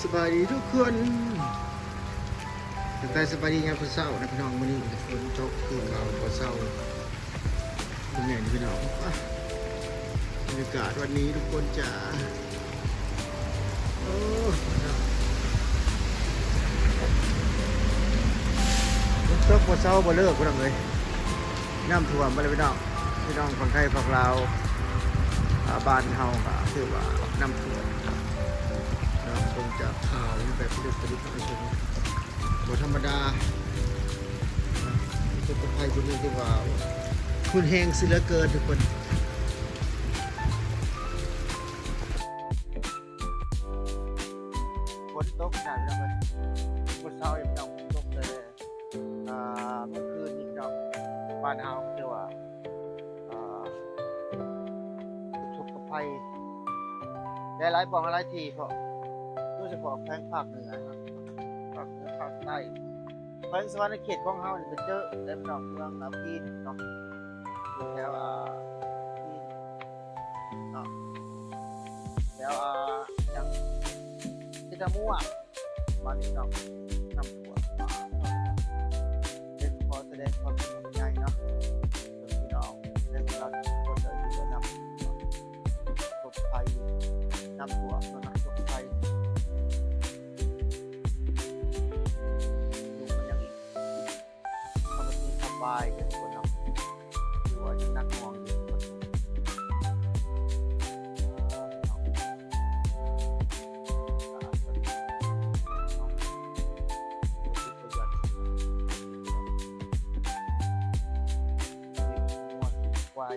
สบายดีทุกคนตั้งแต่สบายดีงานพอเศร้านะพี่น้องวันนี้ฝนตกคืนเราพอเศร้าเป็นไงพี่น้องบรรยากาศวันนี้ทุกคนจ๋าโอ้ฝนตกพอเศร้าบ่เลิกพี่น้องเลยน้ำท่วมมาเลยพี่น้องฝั่งไทยฝั่งลาวบ้านเฮาก็คือว่าน้ำท่วมคงจะข่าวแบบพิลึกพิลั่นไปชมบธรรมดาจะเป็นใครคนนี้ที่ว่าคุณแหงสิเหลือเกินทุกคนฝนตกหนักเลยฝนเช้าอย่างตกเลยเมื่อคืนนี้เราบ้านเฮาคือว่าทุกข์ภัยได้หลายปองหลายทีเพราะโดยเฉพาะแขวงภาคเหนือครับภาคเหนือภาคใต้แขวงสวรรณเขตของเฮานี่เป็นเจอเต็มเนาะเมืองพีนเนาะอยู่แถวพีนเนาะแถวจังทิดามัวบ้านนี้เนาะน้ำท่วมเป็นขอแสดงความเป็นห่วงใยเนาะพี่น้องและสำหรับคนที่อยู่นำประสบภัยน้ำท่วมเนาะประสบภัยบายกันคนเนาะหรือว่าจะนักมองอยู่คนควาย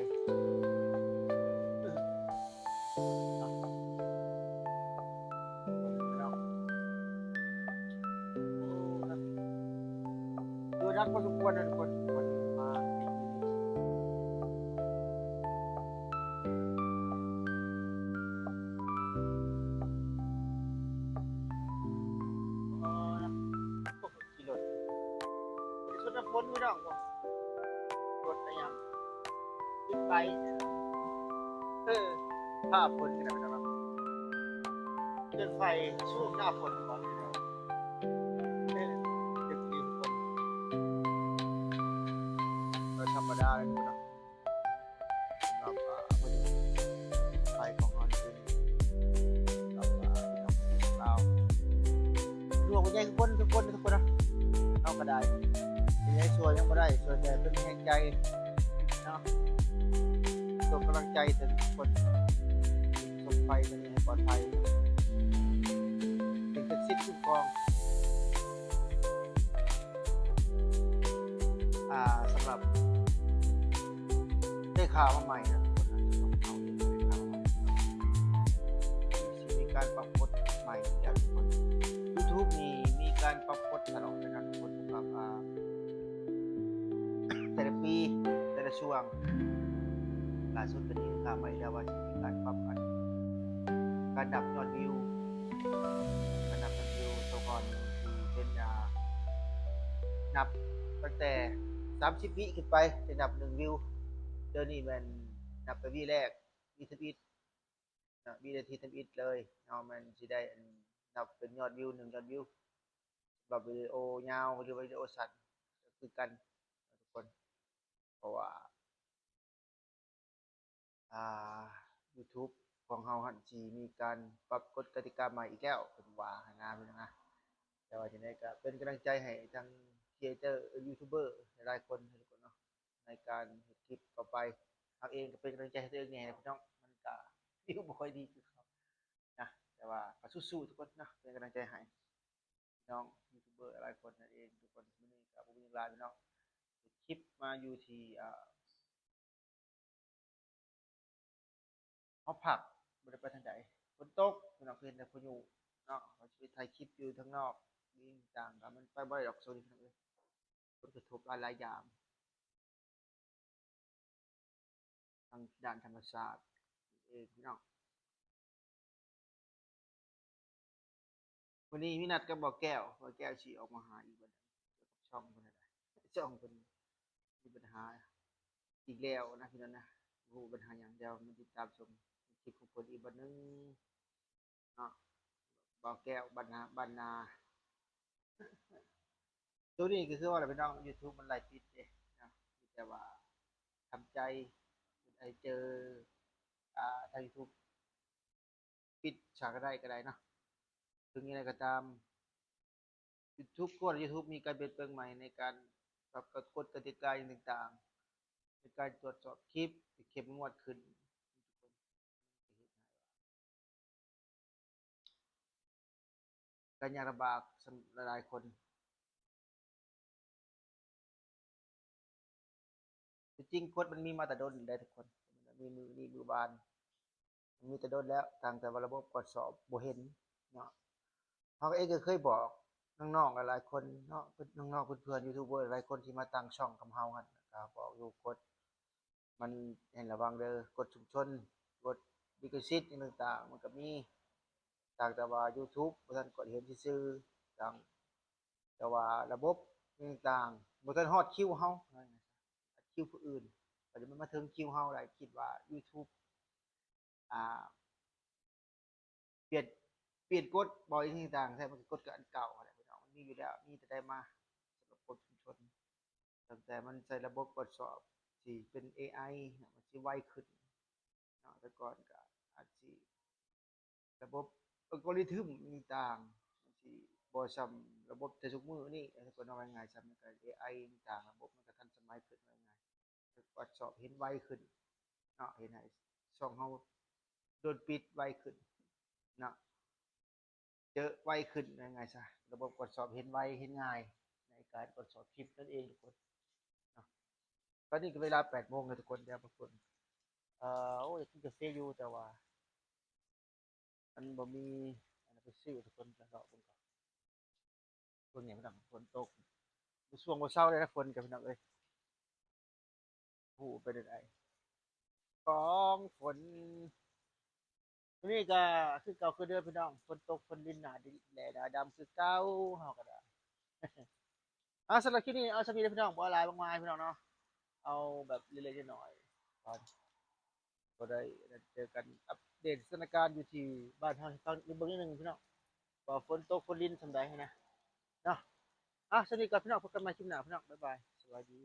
ดูนักพอสมควรนะทุกคนมาขี่รถชนฝนไม่ต้องรถอะไรยังขึ้นไปภาพฝนที่ไหนไม่ต้องเดินไฟสู้หน้าฝนก่อนเดียวดึกดีทุกคนเราธรรมดาเลยทุกคนนะสำหรับไฟของเราคือเราดวงใจทุกคนนะเอาก็ได้ยังไงช่วยยังไม่ได้ช่วยแต่เป็นแห่งใจเนาะส่งกำลังใจถึงทุกคนส่งไฟตรงนี้ให้ปลอดภัยเป็นกระซิบคุ้มครองสำหรับได้ข่าวมาใหม่นะทุกคนนะต้องเอามีการปรับกฎใหม่จากทุกคน YouTube มีการปรับกฎตลอดนะครับทุกคนสำหรับแต่ละปีแต่ละช่วงล่าสุดก็นี้ข่าวใหม่แล้วว่าจะมีการปรับการดับยอดวิวตัวก่อนที่เป็นนับตั้งแต่30วิขึ้นไปจะนับ1วิวเดี๋ยวนี้มันนับไปวิแรกวิทวิตวินาทีทำอิฐเลยเอามันสิได้นับเป็นยอดวิว1ยอดวิวแบบวิดีโอยาวหรือวิดีโอสั้นคือกันทุกคนเพราะว่าYouTube ของเฮาหันสิมีการปรับกฎกติกาใหม่อีกแล้วเพิ่นว่านะพี่น้องนะแต่ว่าจังได๋ก็เป็นกำลังใจให้ทางครีเอเตอร์ยูทูบเบอร์หลายๆคนทุกคนเนาะในการเฮ็ดคลิปต่อไปเอาเองก็เป็นกำลังใจให้ตัวเองแหน่พี่น้องมันก็วิวบ่ค่อยดีคือเขานะแต่ว่าก็สู้ๆทุกคนเนาะเป็นกำลังใจให้พี่น้องยูทูบเบอร์หลายคนนั่นเองทุกคนมื้อนี้ก็บ่มีเวลาพี่น้องคลิปมาอยู่ที่เฮาพักบ่ได้ไปทางใดฝนตกพี่น้องเห็นแต่พายุเนาะเขาสิไปถ่ายคลิปอยู่ข้างนอกวิ่งต่างก็มันไปบ่ได้ดอกโซนนี้พี่น้องเอ้ยผลกระทบหลายๆอย่างทางด้านธรรมชาติเองพี่น้องวันนี้มีนัดกับบ่อแก้วสิออกมาหาอีกบัดช่องเพิ่นน่ะช่องเพิ่นมีปัญหาอีกแล้วนะพี่น้องนะบ่รู้ปัญหาหยังเดี๋ยวมาติดตามชมคลิปของเพิ่นอีกบัดหนึ่งเนาะ บ่าวแก้วบรรณาตัวนี้ก็คือว่าอะไรพี่น้อง YouTube มันไล่ปิดเด้นะมีแต่ว่าทำใจไอ้เจอทาง YouTube ปิดฉากก็ได้เนาะถึงยังไงก็ตาม YouTube ก็ YouTube มีการเปลี่ยนแปลงใหม่ในการปรับกฎกติกาอย่างต่างๆในการตรวจสอบคลิปให้เข้มงวดขึ้นการยากลำบากสำหรับหลายคนที่จริงกฎมันมีมาแต่โดนได้ทุกคนมีมือบานมันมีแต่โดนแล้วทางแต่ว่าระบบตรวจสอบบ่เห็นเนาะเขาเองก็เคยบอกน้องๆหลายๆคนเนาะน้องๆเพื่อนๆยูทูบเบอร์หลายคนที่มาตั้งช่องกับเฮาหั่นก็บอกอยู่กฎมันให้ระวังเด้อกฎชุมชนกฎลิขสิทธิ์อหยังต่างๆมันก็มีต่างแต่ว่า YouTube บ่ทันกดเห็นซื่อๆต่างแต่ว่าระบบต่างๆบ่ทันฮอดคิวเฮาว่าไงคิวผู้อื่นก็จะมันมาถึงคิวเฮาได้คิดว่า YouTube อ่าเปลี่ยนเปลี่ยนกฎบ่อยต่างๆแต่มันก็กฎก็อันเก่านั่นแหละพี่น้องมันมีอยู่แล้วมีแต่ได้มาสำหรับคนชุมชนตั้งแต่มันใช้ระบบตรวจสอบที่เป็นเอไอน่ะมันสิไวขึ้นเนาะแต่ก่อนก็อาจสิระบบอัลกอริทึมต่างๆมันสิบ่ส่ำระบบแต่ทุกมื้อนี้ถ้าเพิ่นเอาง่ายๆส่ำมันก็เอไอต่างๆระบบมันก็ทันสมัยขึ้นว่าง่ายตรวจสอบเห็นไวขึ้นเนาะเฮ็ดให้ช่องเฮาโดนปิดไวขึ้นเนาะ เจอไวขึ้นยังไงซะระบบตรวจสอบเห็นไวเห็นง่ายในการตรวจสอบคลิปนั่นเองทุกคนเนาะตอนนี้ก็เวลา8โมงแล้วทุกคนเดี๋ยวบางคนโอ้ยกินกาแฟอยู่แต่ว่ามันบ่มีอันนั้นไปซื้อทุกคนจะเลาะเบิ่งก่อนเบิ่งหยังพี่น้องฝนตกช่วงบ่เช้าเลยนะฝนกับพี่น้องเอ้ยฮู้ไปได้ไดของฝนมื้อนี้ก็คือเก่าคือเดิมพี่น้องฝนตกฝนลินหน้าดินแหล่หน้าดำคือเก่าเฮาก็ได้สำหรับคลิปนี้เอาสำหรับพี่น้องบ่หลายบางมายพี่น้องเนาะเอาแบบเล็กๆน้อยๆก่อน ก็ได้เจอกันอัปเดตสถานการณ์อยู่ที่บ้านเฮาให้ฟังอีกเบิ่งนิดหนึงพี่น้องว่าฝนตกฝนรินส่ำใดหั้นนะเนาะสวัสดีครับพี่น้องพบกันใหม่คลิปหน้าพี่น้องบ๊ายบายสวัสดี